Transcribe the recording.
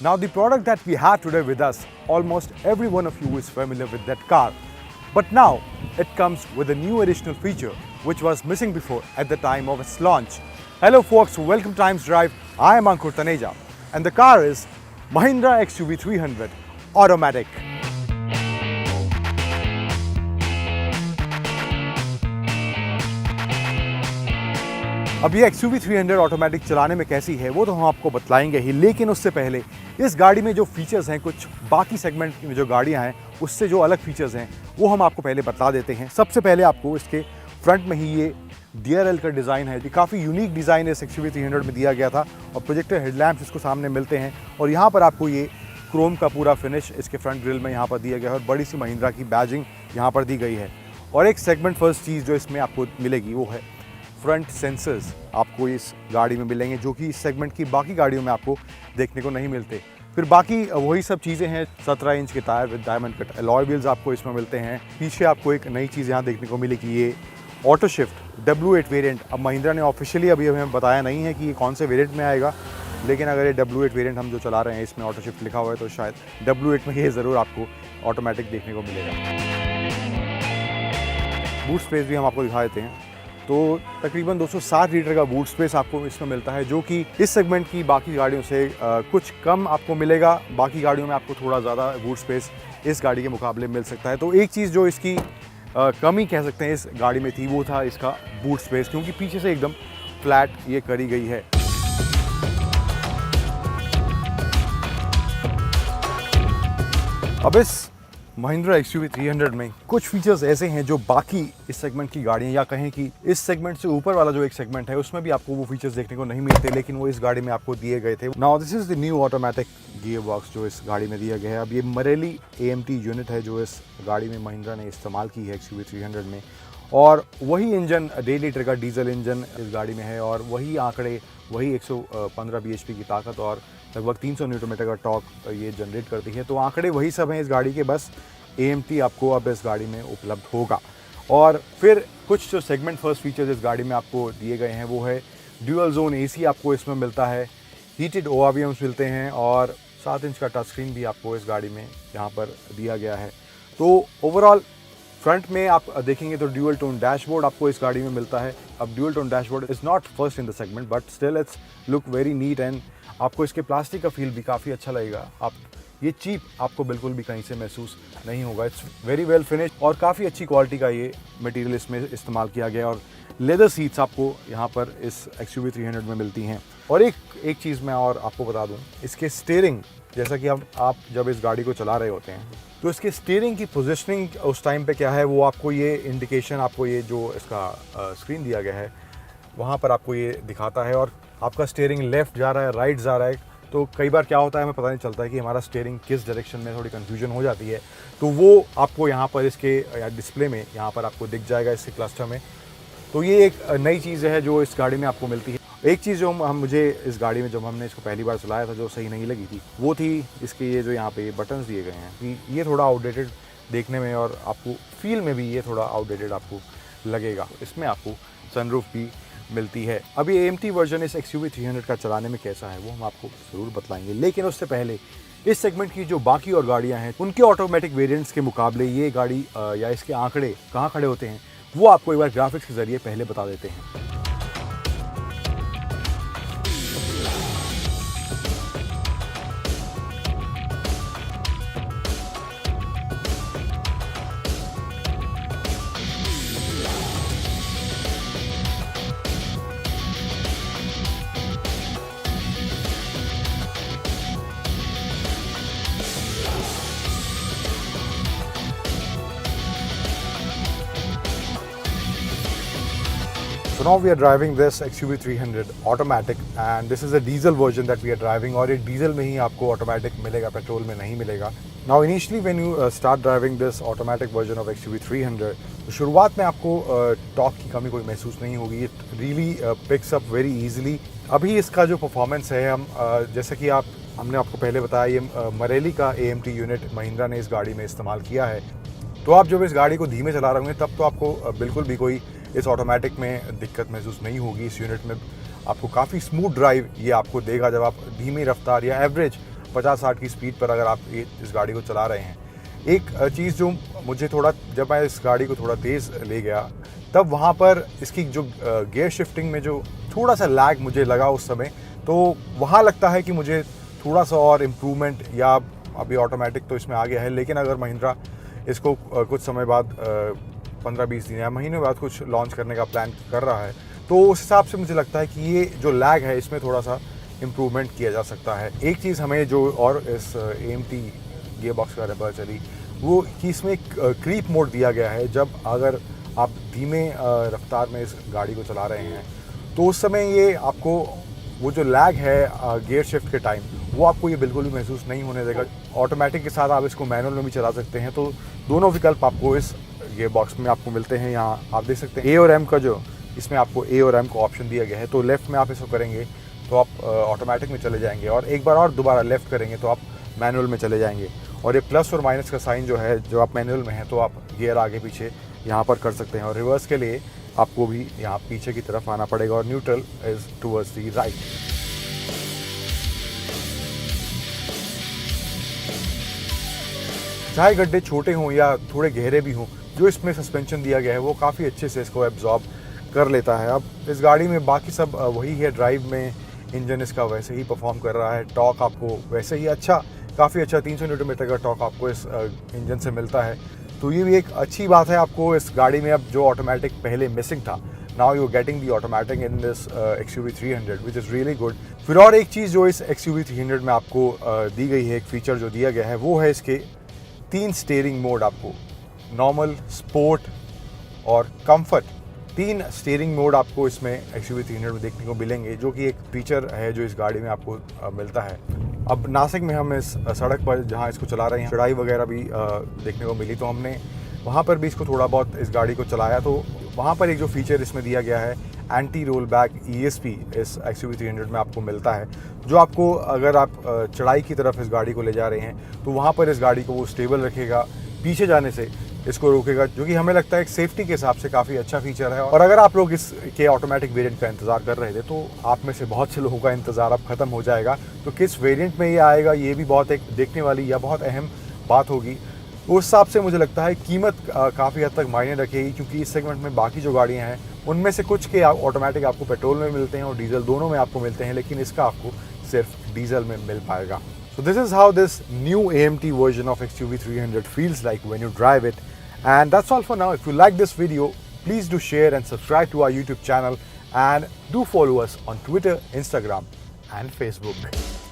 Now the product that we have today with us, almost every one of you is familiar with that car. But now it comes with a new additional feature which was missing before at the time of its launch. Hello folks, welcome to Times Drive. I am Ankur Taneja and the car is Mahindra XUV 300 Automatic. अब ये XUV 300 automatic चलाने में कैसी है वो तो हम आपको बतलाएंगे ही, लेकिन उससे पहले इस गाड़ी में जो फीचर्स हैं, कुछ बाकी सेगमेंट में जो गाड़ियां हैं उससे जो अलग फीचर्स हैं वो हम आपको पहले बता देते हैं। सबसे पहले आपको इसके फ्रंट में ही ये DRL का डिज़ाइन है, ये काफ़ी यूनिक डिज़ाइन इस XUV 300 में दिया गया था और प्रोजेक्टर हेडलैम्प्स इसको सामने मिलते हैं और यहाँ पर आपको ये क्रोम का पूरा फिनिश इसके फ्रंट ग्रिल में यहाँ पर दिया गया है और बड़ी सी महिंद्रा की बैजिंग यहाँ पर दी गई है। और एक सेगमेंट फर्स्ट चीज़ जो इसमें आपको मिलेगी वो है फ्रंट सेंसर्स आपको इस गाड़ी में मिलेंगे, जो कि इस सेगमेंट की बाकी गाड़ियों में आपको देखने को नहीं मिलते। फिर बाकी वही सब चीज़ें हैं, 17 इंच के tyre with diamond cut alloy wheels आपको इसमें मिलते हैं। पीछे आपको एक नई चीज़ यहाँ देखने को मिलेगी, ये ऑटो शिफ्ट W8 वेरिएंट। अब महिंद्रा ने ऑफिशियली अभी हमें बताया नहीं है कि ये कौन से वेरिएंट में आएगा, लेकिन अगर ये W8 वेरिएंट हम जो चला रहे हैं इसमें ऑटो शिफ्ट लिखा हुआ है तो शायद W8 में ये ज़रूर आपको ऑटोमेटिक देखने को मिलेगा। बूट स्पेस भी हम आपको दिखा देते हैं, तो तकरीबन 260 लीटर का बूट स्पेस आपको इसमें मिलता है, जो कि इस सेगमेंट की बाकी गाड़ियों से कुछ कम आपको मिलेगा। बाकी गाड़ियों में आपको थोड़ा ज़्यादा बूट स्पेस इस गाड़ी के मुकाबले मिल सकता है। तो एक चीज़ जो इसकी कमी कह सकते हैं इस गाड़ी में थी वो था इसका बूट स्पेस, क्योंकि पीछे से एकदम फ्लैट ये करी गई है। अब इस महिंद्रा XUV 300 में कुछ फीचर्स ऐसे हैं जो बाकी इस सेगमेंट की गाड़ियां, या कहें कि इस सेगमेंट से ऊपर वाला जो एक सेगमेंट है उसमें भी आपको वो फीचर्स देखने को नहीं मिलते, लेकिन वो इस गाड़ी में आपको दिए गए थे। Now this is the new automatic gear box जो इस गाड़ी में दिया गया है। अब ये मरेली AMT यूनिट है जो इस गाड़ी में महिंद्रा ने इस्तेमाल की है XUV 300 में, और वही इंजन 1.5 लीटर का डीजल इंजन इस गाड़ी में है और वही आंकड़े, वही 115 bhp की ताकत और लगभग 300 न्यूटन मीटर का टॉर्क ये जनरेट करती है। तो आंकड़े वही सब हैं इस गाड़ी के, बस AMT आपको अब इस गाड़ी में उपलब्ध होगा। और फिर कुछ जो सेगमेंट फर्स्ट फीचर्स इस गाड़ी में आपको दिए गए हैं वो है ड्यूअल जोन AC आपको इसमें मिलता है, हीटेड ORVMs मिलते हैं और 7 इंच का टच स्क्रीन भी आपको इस गाड़ी में यहाँ पर दिया गया है। तो ओवरऑल फ्रंट में आप देखेंगे तो ड्यूअल टोन डैशबोर्ड आपको इस गाड़ी में मिलता है। अब dual tone dashboard is not first in the segment, but still it's look very neat and आपको इसके प्लास्टिक का फील भी काफ़ी अच्छा लगेगा। आप ये चीप आपको बिल्कुल भी कहीं से महसूस नहीं होगा। इट्स वेरी वेल फिनिश और काफ़ी अच्छी क्वालिटी का ये मटेरियल इसमें इस्तेमाल किया गया और लेदर सीट्स आपको यहाँ पर इस XUV 300 में मिलती हैं। और एक चीज़ मैं और आपको बता दूँ, इसके स्टीयरिंग, जैसा कि आप जब इस गाड़ी को चला रहे होते हैं तो इसके स्टीयरिंग की पोजीशनिंग उस टाइम पे क्या है वो आपको ये इंडिकेशन, आपको ये जो इसका स्क्रीन दिया गया है वहाँ पर आपको ये दिखाता है। और आपका स्टीयरिंग लेफ़्ट जा रहा है, राइट जा रहा है, तो कई बार क्या होता है हमें पता नहीं चलता है कि हमारा स्टीयरिंग किस डायरेक्शन में, थोड़ी कन्फ्यूजन हो जाती है। तो वो आपको यहाँ पर इसके डिस्प्ले में यहाँ पर आपको दिख जाएगा इसके क्लस्टर में। तो ये एक नई चीज़ है जो इस गाड़ी में आपको मिलती है। एक चीज़ जो मुझे इस गाड़ी में जब हमने इसको पहली बार चलाया था जो सही नहीं लगी थी वो थी इसके ये जो यहाँ पे बटन्स दिए गए हैं कि ये थोड़ा आउटडेटेड देखने में और आपको फील में भी ये थोड़ा आउटडेटेड आपको लगेगा। इसमें आपको सनरूफ भी मिलती है। अब ये AMT वर्जन इस XUV 300 का चलाने में कैसा है वो हम आपको ज़रूर बतलाएंगे, लेकिन उससे पहले इस सेगमेंट की जो बाकी और गाड़ियाँ हैं उनके ऑटोमेटिक वेरिएंट्स के मुकाबले ये गाड़ी या इसके आंकड़े कहाँ खड़े होते हैं वो आपको एक बार ग्राफिक्स के ज़रिए पहले बता देते हैं। So now we are driving this XUV 300 automatic and this is a diesel version that we are driving और ये डीजल में ही आपको ऑटोमेटिक मिलेगा, पेट्रोल में नहीं मिलेगा। Now initially when you start driving this automatic version of XUV 300 तो शुरुआत में आपको टॉर्क की कमी कोई महसूस नहीं होगी। It really picks up very easily। अभी इसका जो परफॉर्मेंस है हम जैसा कि हमने आपको पहले बताया ये मरेली का AMT यूनिट महिंद्रा ने इस गाड़ी में इस्तेमाल किया है। तो आप जब इस गाड़ी को धीमे चला रहे होंगे तब तो आपको बिल्कुल भी कोई इस ऑटोमेटिक में दिक्कत महसूस नहीं होगी। इस यूनिट में आपको काफ़ी स्मूथ ड्राइव ये आपको देगा जब आप धीमी रफ्तार या एवरेज 50-60 की स्पीड पर अगर आप इस गाड़ी को चला रहे हैं। एक चीज़ जो मुझे थोड़ा, जब मैं इस गाड़ी को थोड़ा तेज़ ले गया तब वहाँ पर इसकी जो गियर शिफ्टिंग में जो थोड़ा सा लैग मुझे लगा उस समय, तो वहाँ लगता है कि मुझे थोड़ा सा और इम्प्रूवमेंट, या अभी ऑटोमेटिक तो इसमें आ गया है, लेकिन अगर महिंद्रा इसको कुछ समय बाद 15-20 दिन या महीने बाद कुछ लॉन्च करने का प्लान कर रहा है, तो उस हिसाब से मुझे लगता है कि ये जो लैग है इसमें थोड़ा सा इम्प्रूवमेंट किया जा सकता है। एक चीज़ हमें जो और इस AMT गियर बॉक्स के बारे में पता चली वो कि इसमें एक क्रीप मोड दिया गया है। जब अगर आप धीमे रफ्तार में इस गाड़ी को चला रहे हैं तो उस समय ये आपको वो जो लैग है गियर शिफ्ट के टाइम, वो आपको ये बिल्कुल भी महसूस नहीं होने देगा। ऑटोमेटिक के साथ आप इसको मैनुअल में भी चला सकते हैं, तो दोनों विकल्प आपको इस गियर बॉक्स में आपको मिलते हैं। यहाँ आप देख सकते हैं A और M का जो इसमें आपको A और M का ऑप्शन दिया गया है, तो लेफ़्ट में आप इसको करेंगे तो आप ऑटोमेटिक में चले जाएंगे, और एक बार और दोबारा लेफ़्ट करेंगे तो आप मैनुअल में चले जाएंगे। और ये प्लस और माइनस का साइन जो है, जो आप मैनुअल में है तो आप गियर आगे पीछे यहाँ पर कर सकते हैं, और रिवर्स के लिए आपको भी यहाँ पीछे की तरफ आना पड़ेगा, और neutral is towards the right. चाहे गड्ढे छोटे हों या थोड़े गहरे भी हों, जो इसमें सस्पेंशन दिया गया है वो काफ़ी अच्छे से इसको एब्जॉर्ब कर लेता है। अब इस गाड़ी में बाकी सब वही है, ड्राइव में इंजन इसका वैसे ही परफॉर्म कर रहा है, टॉर्क आपको वैसे ही अच्छा, काफ़ी अच्छा 300 न्यूटन मीटर का टॉर्क आपको इस इंजन से मिलता है, तो ये भी एक अच्छी बात है आपको इस गाड़ी में। अब जो ऑटोमेटिक पहले मिसिंग था, now you getting the automatic in this XUV 300 which is really good. फिर और एक चीज़ जो इस XUV 300 में आपको दी गई है, एक फीचर जो दिया गया है, वो है इसके 3 स्टीयरिंग मोड आपको, नॉर्मल, स्पोर्ट और कंफर्ट। 3 स्टीयरिंग मोड आपको इसमें XUV 300 में देखने को मिलेंगे, जो कि एक फीचर है जो इस गाड़ी में आपको मिलता है। अब नासिक में हम इस सड़क पर जहाँ इसको चला रहे हैं, चढ़ाई वगैरह भी देखने को मिली, तो हमने वहाँ पर भी इसको थोड़ा बहुत इस गाड़ी को चलाया, तो वहाँ पर एक जो फीचर इसमें दिया गया है, एंटी रोल बैक ESP इस XUV 300 में आपको मिलता है, जो आपको अगर आप चढ़ाई की तरफ इस गाड़ी को ले जा रहे हैं तो वहाँ पर इस गाड़ी को वो स्टेबल रखेगा, पीछे जाने से इसको रोकेगा, जो कि हमें लगता है एक सेफ्टी के हिसाब से काफ़ी अच्छा फीचर है। और अगर आप लोग इसके ऑटोमेटिक वेरिएंट का इंतज़ार कर रहे थे, तो आप में से बहुत से लोगों का इंतज़ार अब ख़त्म हो जाएगा। तो किस वेरिएंट में ये आएगा, ये भी बहुत एक देखने वाली या बहुत अहम बात होगी। उस हिसाब से मुझे लगता है कीमत काफ़ी हद तक मायने रखेगी, क्योंकि इस सेगमेंट में बाकी जो गाड़ियाँ हैं उनमें से कुछ के ऑटोमेटिक आपको पेट्रोल में मिलते हैं और डीजल दोनों में आपको मिलते हैं, लेकिन इसका आपको सिर्फ डीजल में मिल पाएगा। So this is how this new AMT version of XUV 300 feels like when you drive it. And that's all for now. If you like this video, please do share and subscribe to our YouTube channel, and do follow us on Twitter, Instagram and Facebook.